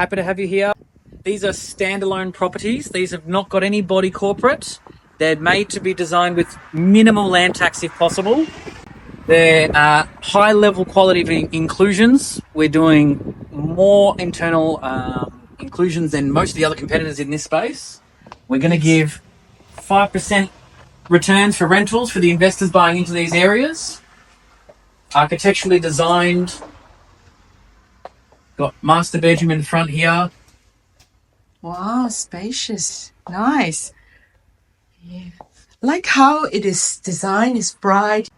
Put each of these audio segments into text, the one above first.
Happy to have you here. These are standalone properties. These have not got any body corporate. They're made to be designed with minimal land tax if possible. They're high level quality of inclusions. We're doing more internal inclusions than most of the other competitors in this space. We're going to give 5% returns for rentals for the investors buying into these areas. Architecturally designed. Got master bedroom in the front here. Wow, spacious. Nice. Yeah. Like how it is designed, is bright.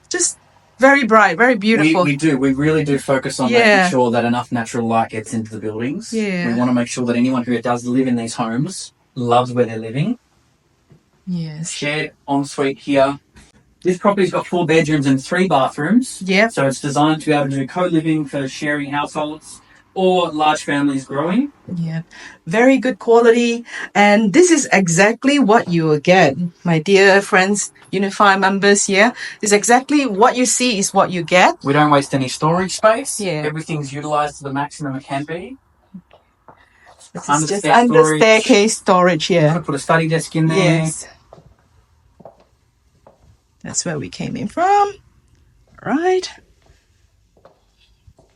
Just very bright, very beautiful. We do. We really do focus on making sure that enough natural light gets into the buildings. Yeah. We want to make sure that anyone who does live in these homes loves where they're living. Yes. Shared ensuite here. This property's got 4 bedrooms and 3 bathrooms. Yep. So it's designed to be able to do co-living for sharing households or large families growing. Yeah. Very good quality. And this is exactly what you will get, my dear friends, Unify members here. It's exactly what you see is what you get. We don't waste any storage space. Yeah. Everything's utilised to the maximum it can be. This is just under staircase storage here. Could put a study desk in there. Yes. That's where we came in from. Right.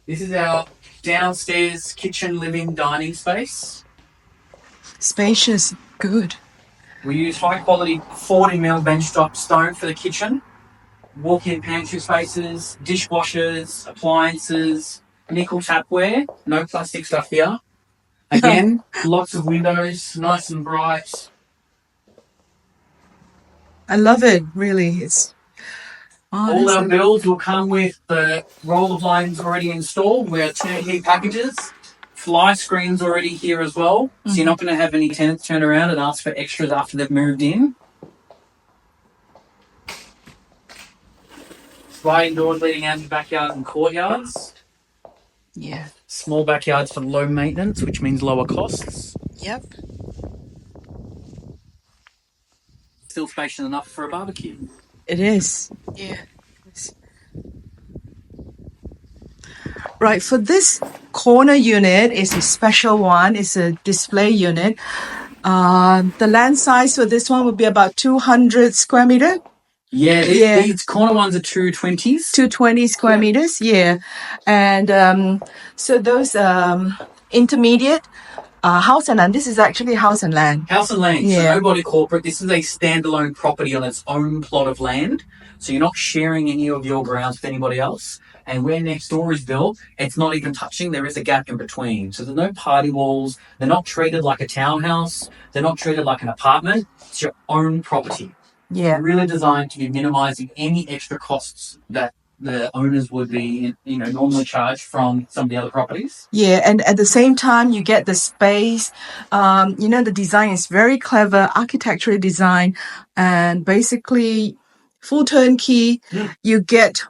This is our downstairs kitchen, living, dining space. Spacious. Good. We use high quality 40mm benchtop stone for the kitchen. Walk-in pantry spaces, dishwashers, appliances, nickel tapware. No plastic stuff here. Again, lots of windows, nice and bright. I love it, really. It's all our builds will come with the roll of lines already installed. We're turnkey packages. Fly screens already here as well. So you're not going to have any tenants turn around and ask for extras after they've moved in. Sliding doors leading out to backyards and courtyards. Yeah. Small backyards for low maintenance, which means lower costs. Yep. Still spacious enough for a barbecue. It is. Yeah. Right, for this corner unit is a special one. It's a display unit. The land size for this one would be about 200 square meter. Yeah, these corner ones are 220s. 220 square meters, yeah. And so those intermediate house and land. This is actually house and land. House and land. Yeah. So nobody corporate. This is a standalone property on its own plot of land. So you're not sharing any of your grounds with anybody else. And where next door is built, it's not even touching. There is a gap in between. So there's no party walls. They're not treated like a townhouse. They're not treated like an apartment. It's your own property. Yeah. Really designed to be minimizing any extra costs that the owners would be, normally charged from some of the other properties. Yeah, and at the same time, you get the space. The design is very clever, architecturally designed, and basically full turnkey. Yeah. You get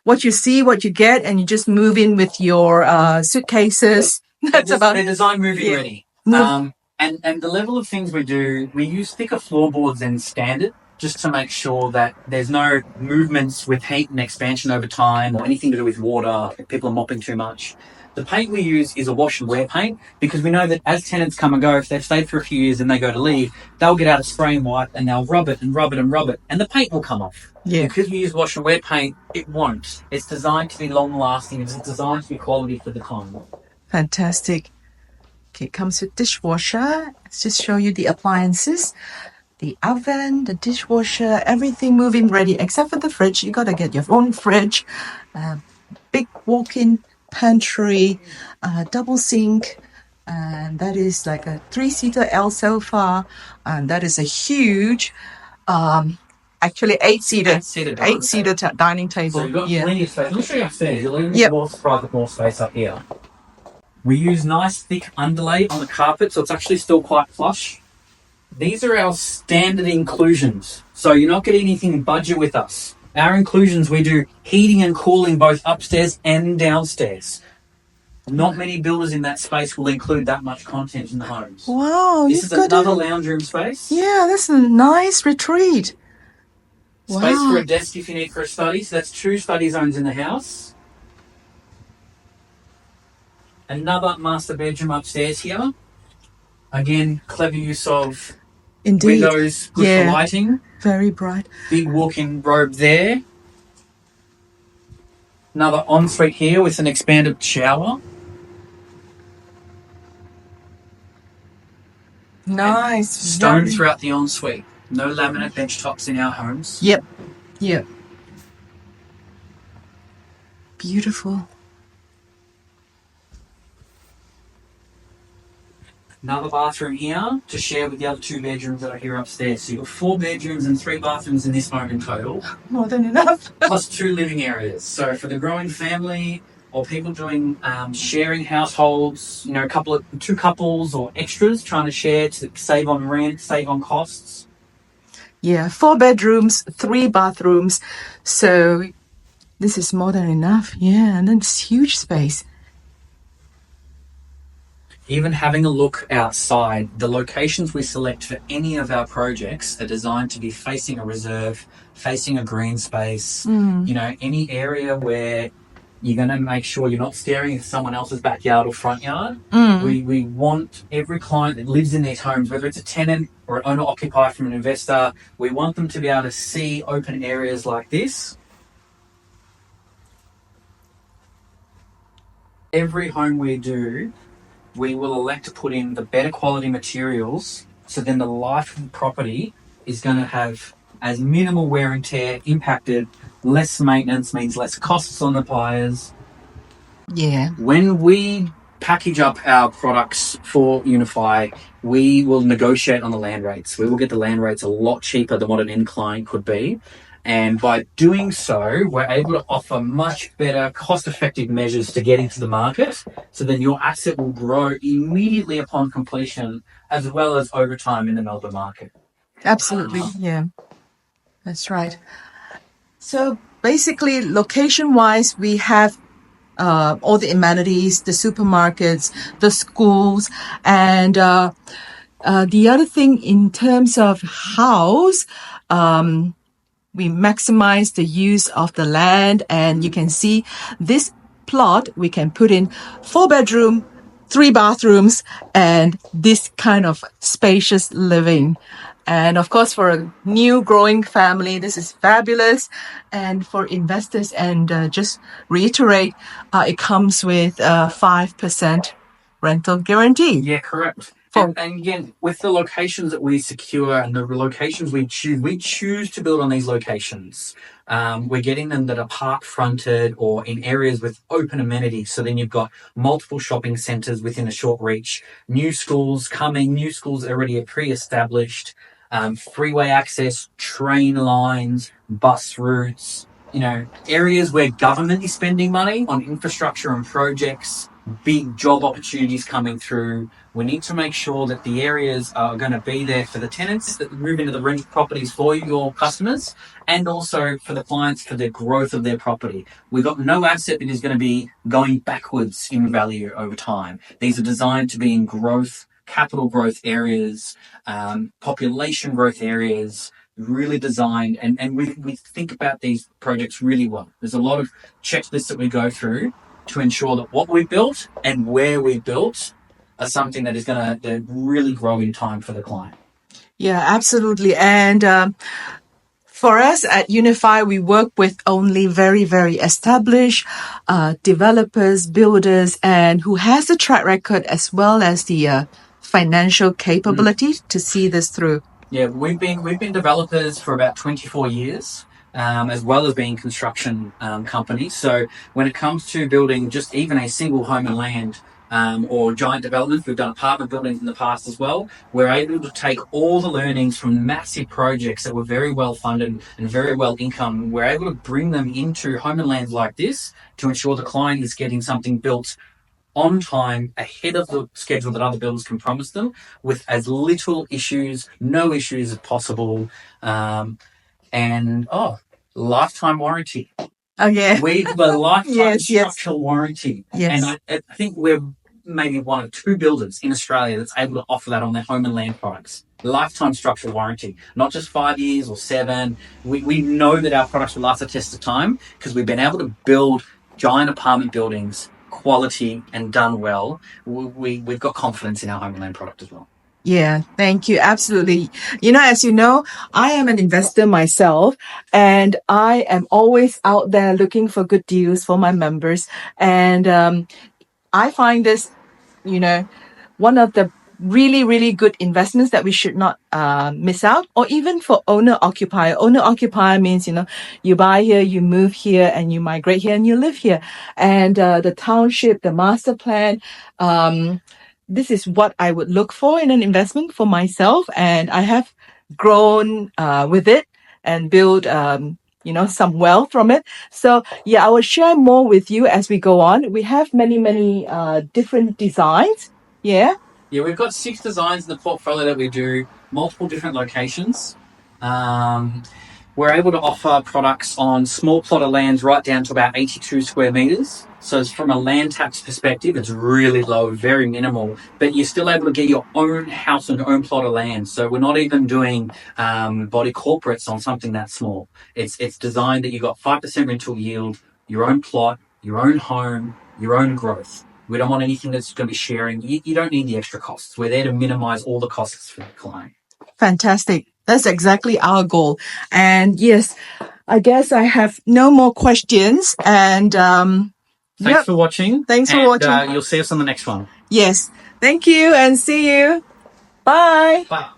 what you see, what you get, and you just move in with your suitcases. They're designed moving ready. And the level of things we do, we use thicker floorboards than standard, just to make sure that there's no movements with heat and expansion over time or anything to do with water, if people are mopping too much. The paint we use is a wash and wear paint because we know that as tenants come and go, if they've stayed for a few years and they go to leave, they'll get out a spray and wipe and they'll rub it and rub it and rub it and the paint will come off. Yeah. Because we use wash and wear paint, it won't. It's designed to be long lasting. It's designed to be quality for the time. Fantastic. Okay, it comes with dishwasher. Let's just show you the appliances. The oven, the dishwasher, everything moving ready except for the fridge. You got to get your own fridge. Big walk-in pantry, double sink, and that is like a 3-seater L sofa. And that is a huge, actually 8-seater dining table. So you've got plenty of space. Let me show you upstairs. You'll even get more space up here. We use nice thick underlay on the carpet, so it's actually still quite flush. These are our standard inclusions. So you're not getting anything budget with us. Our inclusions, we do heating and cooling both upstairs and downstairs. Not many builders in that space will include that much content in the homes. Wow. This is another lounge room space. Yeah, that's a nice retreat. Space for a desk if you need for a study. So that's 2 study zones in the house. Another master bedroom upstairs here. Again, clever use of Indeed. windows, good for lighting. Very bright. Big walk-in robe there. Another ensuite here with an expanded shower. Nice. Stone throughout the ensuite. No laminate bench tops in our homes. Yep. Beautiful. Another bathroom here to share with the other 2 bedrooms that are here upstairs. So you've got 4 bedrooms and 3 bathrooms in this home in total. More than enough. Plus 2 living areas. So for the growing family or people doing sharing households, 2 couples or extras trying to share to save on rent, save on costs. Yeah, 4 bedrooms, 3 bathrooms. So this is more than enough. Yeah, and then it's huge space. Even having a look outside, the locations we select for any of our projects are designed to be facing a reserve, facing a green space, any area where you're going to make sure you're not staring at someone else's backyard or front yard. We want every client that lives in these homes, whether it's a tenant or an owner-occupier from an investor, we want them to be able to see open areas like this. Every home we do, we will elect to put in the better quality materials, so then the life of the property is going to have as minimal wear and tear impacted. Less maintenance means less costs on the buyers. Yeah. When we package up our products for Unify, we will negotiate on the land rates. We will get the land rates a lot cheaper than what an end client could be. And by doing so, we're able to offer much better cost-effective measures to get into the market. So then your asset will grow immediately upon completion, as well as over time in the Melbourne market. Absolutely. Yeah, that's right. So basically, location-wise, we have all the amenities, the supermarkets, the schools, and the other thing in terms of house, we maximize the use of the land, and you can see this plot, we can put in 4 bedroom, 3 bathrooms, and this kind of spacious living. And of course, for a new growing family, this is fabulous. And for investors, and just reiterate, it comes with 5% rental guarantee. Yeah, correct. And again, with the locations that we secure and the locations we choose to build on these locations. We're getting them that are park fronted or in areas with open amenities. So then you've got multiple shopping centres within a short reach, new schools coming, new schools already pre-established, freeway access, train lines, bus routes, areas where government is spending money on infrastructure and projects, big job opportunities coming through. We need to make sure that the areas are going to be there for the tenants that move into the rental properties for your customers, and also for the clients for the growth of their property. We've got no asset that is going to be going backwards in value over time. These are designed to be in growth, capital growth areas, population growth areas, really designed, and we think about these projects really well. There's a lot of checklists that we go through to ensure that what we built and where we built are something that is going to really grow in time for the client. Yeah, absolutely. And for us at Unify, we work with only very, very established developers, builders, and who has a track record as well as the financial capability to see this through. Yeah, we've been developers for about 24 years. As well as being construction companies. So when it comes to building just even a single home and land or giant developments, we've done apartment buildings in the past as well. We're able to take all the learnings from massive projects that were very well funded and very well income. We're able to bring them into home and lands like this to ensure the client is getting something built on time, ahead of the schedule that other builders can promise them, with as little issues, no issues as possible. And lifetime warranty. Oh yeah, We have a lifetime structural warranty. Yes. And I think we're maybe one of 2 builders in Australia that's able to offer that on their home and land products. Lifetime structural warranty, not just 5 years or 7. We know that our products will last a test of time because we've been able to build giant apartment buildings quality and done well, we've got confidence in our home and land product as well. Yeah, thank you. Absolutely. As you know, I am an investor myself, and I am always out there looking for good deals for my members. And I find this, one of the really, really good investments that we should not miss out, or even for owner-occupier. Owner-occupier means, you buy here, you move here, and you migrate here, and you live here. And the township, the master plan, this is what I would look for in an investment for myself. And I have grown with it and built some wealth from it. So yeah, I will share more with you as we go on. We have many different designs. Yeah. Yeah, we've got 6 designs in the portfolio that we do, multiple different locations. We're able to offer products on small plot of lands right down to about 82 square meters. So from a land tax perspective, it's really low, very minimal, but you're still able to get your own house and own plot of land. So we're not even doing body corporates on something that small. It's designed that you've got 5% rental yield, your own plot, your own home, your own growth. We don't want anything that's going to be sharing. You don't need the extra costs. We're there to minimize all the costs for the client. Fantastic. That's exactly our goal. And yes, I guess I have no more questions. And thanks for watching. Thanks for watching. You'll see us on the next one. Yes. Thank you and see you. Bye. Bye.